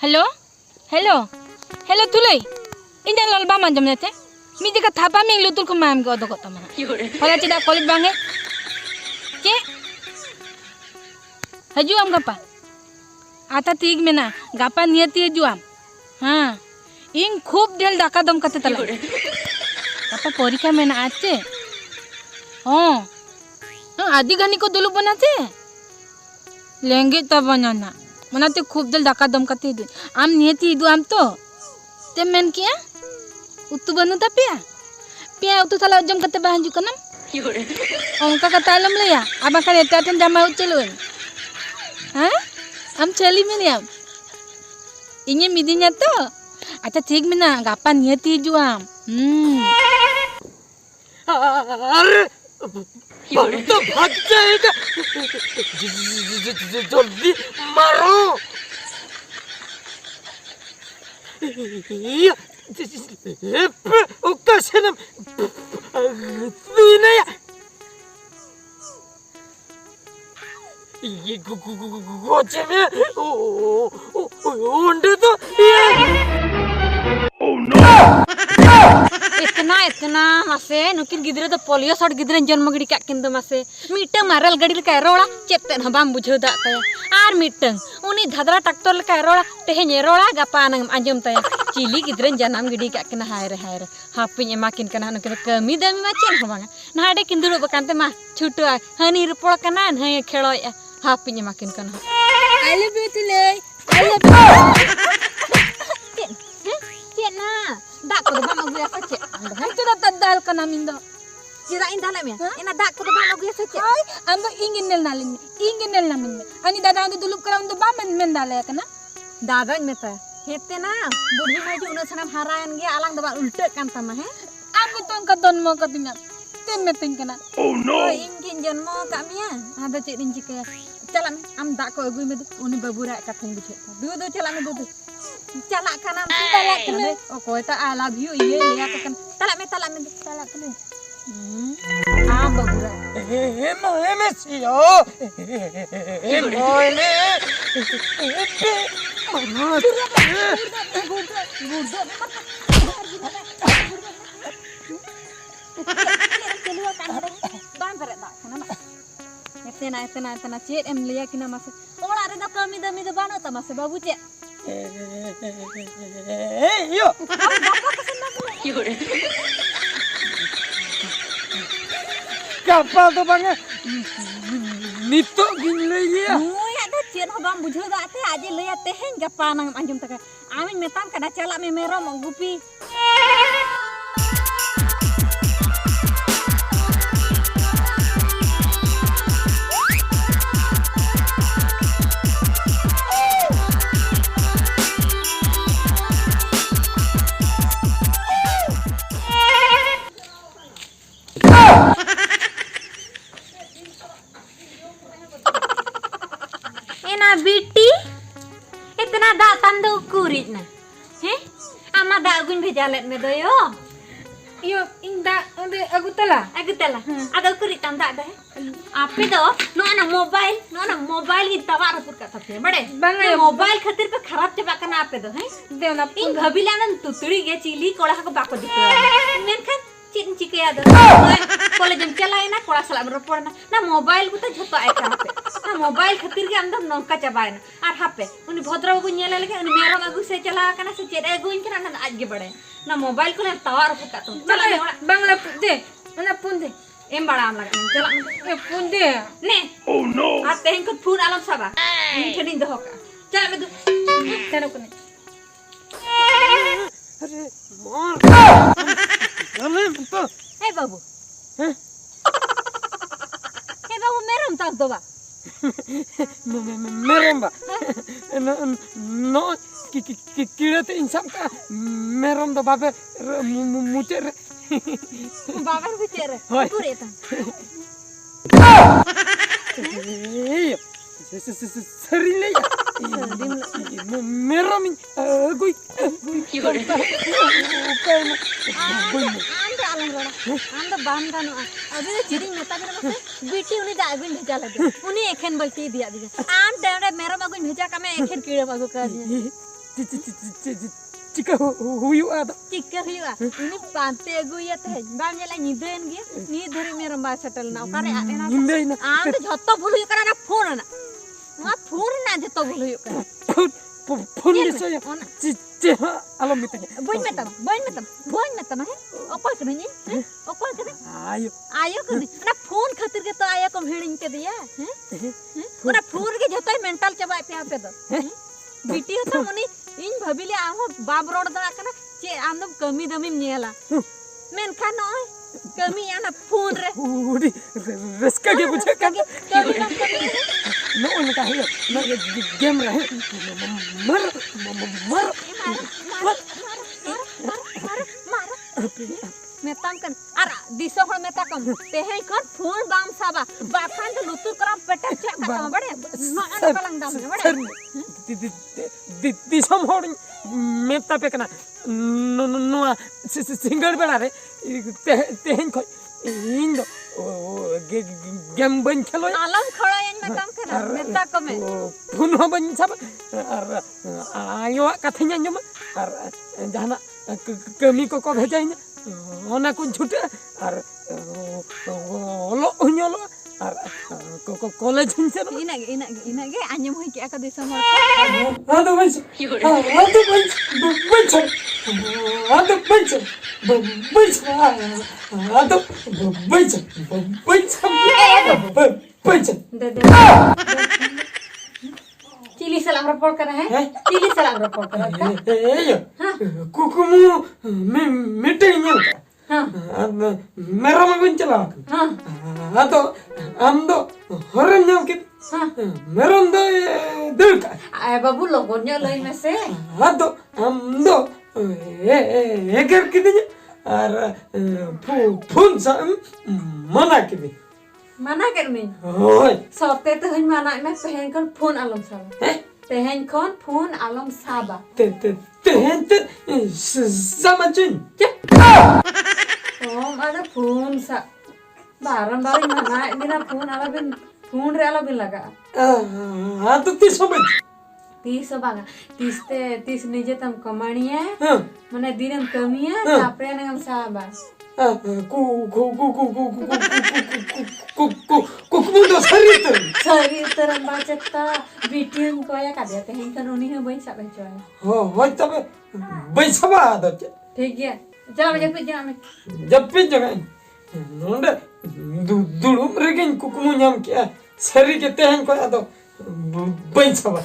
hello hello hello तुलै इन लल balm आंजम नेते मी जगह थापा में लुतुर को माम को दको तमा होला चिदा कॉलेज बांगे के हजुआम गपा आता ठीक में ना गपा नियति हजुआम हाँ इन खूब ढेल दाका दम कते तला गपा परीक्षा में ना आचे हाँ आदि घनी को दुलु बनाते लेंगे तब बनाना मनाते खूब दिल दाका दम कते दु आम नियति दु आम तो ते मेन किया उतु बनु तापिया पिया उतु तला जम कते बाहन जु कनम ओंका कता आलम लेया आबा kan एटाटन जामा उचलुन हाँ am चली में नियम इन्हे मिदिnya तो अच्छा ठीक में ना गापा नियति जुआम अरे तो भाग जाएगा जल्दी मारो उकसनम नहीं ये गोचे में उंडे तो इतना मासे नुकिन गिद्रे तो पोलियो शॉट गिद्रे जन्म गिड़ी काकिन तो मासे मीटंग मारल गड़ी लेका रोड़ा चेपते न बाम बुझो दा तया आर मीटंग उनी धादरा ट्रैक्टर लेका रोड़ा तेहेन रोड़ा गापा नंग आंजम तया चिली गिद्रे जन्म गिड़ी काकिन हाय रे हापिन एमाकिन कना नुकिन कमी दमी मा चेन होबांगा नाडे किन दुड़ो बकानते मा छुटो हनी रपोड़ कना हय खेलोय हापिन एमाकिन कना आई लव यू तुलै आई लव ना dak ko ba magu ya sace han tu tadal kana mindo sira indah lam ya ina dak ko ba magu ya sace ay ando ingin nel namin ani dada ando dulup kara ando ba men dale kana dada meta hete na budhi maju una sanam harayan ge alang da ulte kan tama he aku ton ka don mo katinya tem meting kana oh no ingin janmo kami ya ada cik din cik chalam am dak ko agui me uni babura kateng biche du chalam du chalak kanan talak kene oh koy ta I love you ye liya kan talak me talak kene babura MSCO Etena cik em liya kina masa ora re da kami dami da bano ta masa babu cik yo kapal to bange nito gin leya mui ada cien ho bang bujho da te aje leya tehen gapa nang anjum taka amin metam kada cala me merom gupi Biti इतना दा तंदो कुरित ना हैं आमा दा गुन भेजालेत में दो yo inda onde agutala ada kurit tam दा है आपे दो नो ना मोबाइल ही तवा रपुर का थपे बड़े बंगा मोबाइल खातिर पे खराब चबा कना आपे दो हैं देवना इन घबिला न तुतड़ी गे चिली कोड़ा को बाको दितो मेनखान चिन चिकया दो कॉलेज में चलाए ना कोड़ा सला रपोड़ ना मोबाइल को तो झतो आय का पे ना मोबाइल खातिर के हम नौका चबाय ना आर हापे उनी भद्रा को नेले लगे उनी मेरम अगु से चला कना से चेरे गुइन कना ना आज गे बड़े ना मोबाइल को तवार फुका तो चला bangla de mana pun de एम बड़ा आम लगा चला pun de ने oh no आते हैं को फोन आलम सबा इन ठनी दो का चल में दो tano kone अरे मार अरे तो ए बाबू मेरम तक दो बा meremba no kira te insam ka merom do babe muter Babar बिचारे पूरे था सरी ले merom gui anda banda no abi de chiring meta kare mase biti uni da agun bheja lage uni ekhen balti dia diga am dare mera magun bheja kame ekhen kire magu ka diya चिका हुआ तो चिकर हुआ ini pantai aguya teh bam nyala nyideun ge ni dhari meram ba setel na okare ena इंदे ना am to jotto bhul huyuk kana na phone na ma phone na jotto bhul huyuk kana phone ले सो या चे आलो मितने boin metam he okol kene ni okol kene आयो ayo kene na phone khatir ge to ayo kom hiring ke diya he ona phone ge jotto mental chaba pe ape do BT होता money in भाबिले आम बाब road दड़ा कना चे आम कमी दमी नेला मेनखा नय कमी आना फोन रे उडी रस्का के पूछे का कमी नो उनका है ना गेम रहे मर मर मेताम कन अर दिसो हळ मेता कम तेहे कर फोन बाम साबा बाखान तो लुतु करम पेटा चे का बड़े ना पलंग दाम बड़े दिसम होड़ मेता पे कना नो नो सिंगल बेड़ा रे तेहन को इन दो गेम बन खेलो आलम खड़ा इन मेताम कन मेता कमे फोन हो बन सब और आयो कथanya ᱧᱚᱢ और जहाना कमी को भेजाइन ओना को झूठ और ओलो ᱧolo और कॉलेज से इनागे आंजम होई के आका दिसम हर आदो बंच दे चिली सलाम रिपोर्ट कर है चिली सलाम रिपोर्ट कर कुकुमु मीटिंग हां मेरा मगन चला हां आदो आमदो हरम ᱧᱟᱢ के मेरम दो दलका आय बाबू लोगन ᱧ लई में से आदो आमदो एगर किदिन और फोन सा मना किदिन मना कर में ओय सोते तो हन मना में पहन कर फोन आलम साबा पहन कर फोन आलम साबा ते समझिन ओ ada फोन सा बारन बारन मना बिना फोन आला बिन फोन रे आला बिन लगा आदो ती समझ 30 बागा 30 निजे तम कमाणी है हां मने दिनम कमी है तापरे नगम साबा कुकुमुंदो सरी तरम बाचता बीटीएम को या का देते हैं कानूनी है बई सब चोय हो तबे बैसबा आदो ठीक है चलो जब पे जाम जब पे जगह नोंडे दुडुम रेगिन कुकुमु ᱧᱟᱢ के सरी के तेहन को आदो बैसबा